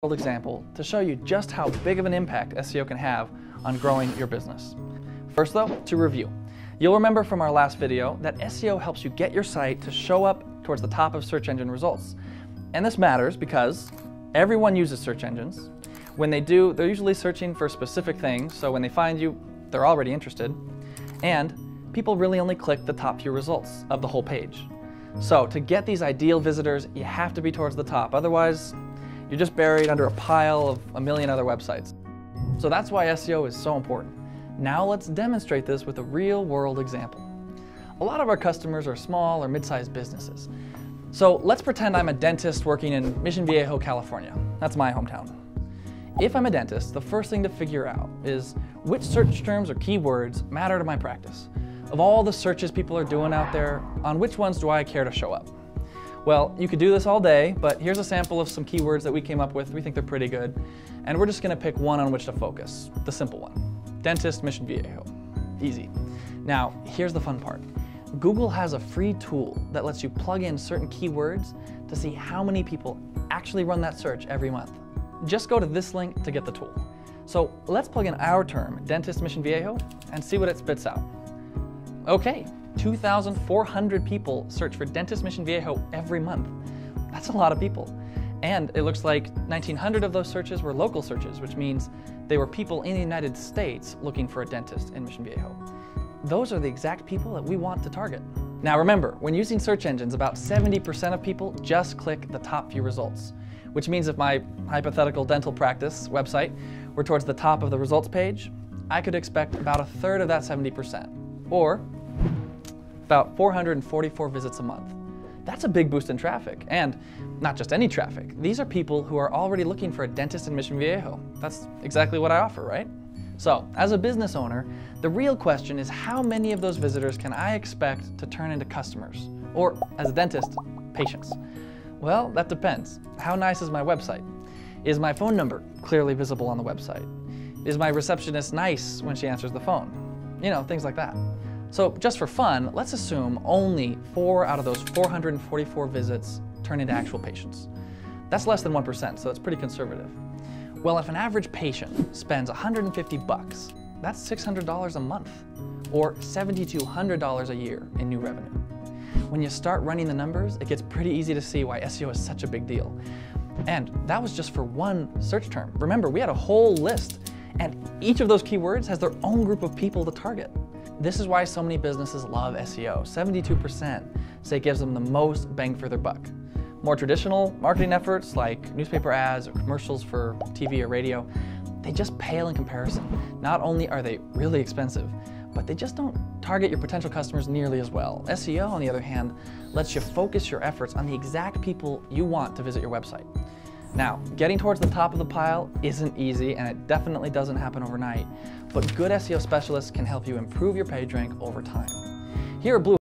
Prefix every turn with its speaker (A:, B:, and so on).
A: example to show you just how big of an impact SEO can have on growing your business. First though, to review. You'll remember from our last video that SEO helps you get your site to show up towards the top of search engine results. And this matters because everyone uses search engines. When they do, they're usually searching for specific things, so when they find you, they're already interested. And people really only click the top few results of the whole page. So to get these ideal visitors, you have to be towards the top, otherwise you're just buried under a pile of a million other websites. So that's why SEO is so important. Now let's demonstrate this with a real-world example. A lot of our customers are small or mid-sized businesses. So let's pretend I'm a dentist working in Mission Viejo, California. That's my hometown. If I'm a dentist, the first thing to figure out is which search terms or keywords matter to my practice. Of all the searches people are doing out there, on which ones do I care to show up? Well, you could do this all day, but here's a sample of some keywords that we came up with. We think they're pretty good. And we're just going to pick one on which to focus, the simple one. Dentist, Mission Viejo. Easy. Now, here's the fun part. Google has a free tool that lets you plug in certain keywords to see how many people actually run that search every month. Just go to this link to get the tool. So let's plug in our term, Dentist, Mission Viejo, and see what it spits out. Okay. 2,400 people search for Dentist Mission Viejo every month. That's a lot of people. And it looks like 1,900 of those searches were local searches, which means they were people in the United States looking for a dentist in Mission Viejo. Those are the exact people that we want to target. Now remember, when using search engines, about 70% of people just click the top few results, which means if my hypothetical dental practice website were towards the top of the results page, I could expect about a third of that 70%, or about 444 visits a month. That's a big boost in traffic, and not just any traffic. These are people who are already looking for a dentist in Mission Viejo. That's exactly what I offer, right? So, as a business owner, the real question is how many of those visitors can I expect to turn into customers? Or, as a dentist, patients? Well, that depends. How nice is my website? Is my phone number clearly visible on the website? Is my receptionist nice when she answers the phone? You know, things like that. So just for fun, let's assume only 4 out of those 444 visits turn into actual patients. That's less than 1%, so it's pretty conservative. Well, if an average patient spends $150, that's $600 a month, or $7,200 a year in new revenue. When you start running the numbers, it gets pretty easy to see why SEO is such a big deal. And that was just for one search term. Remember, we had a whole list, and each of those keywords has their own group of people to target. This is why so many businesses love SEO. 72% say it gives them the most bang for their buck. More traditional marketing efforts like newspaper ads or commercials for TV or radio, they just pale in comparison. Not only are they really expensive, but they just don't target your potential customers nearly as well. SEO, on the other hand, lets you focus your efforts on the exact people you want to visit your website. Now, getting towards the top of the pile isn't easy, and it definitely doesn't happen overnight, but good SEO specialists can help you improve your page rank over time. Here at Blue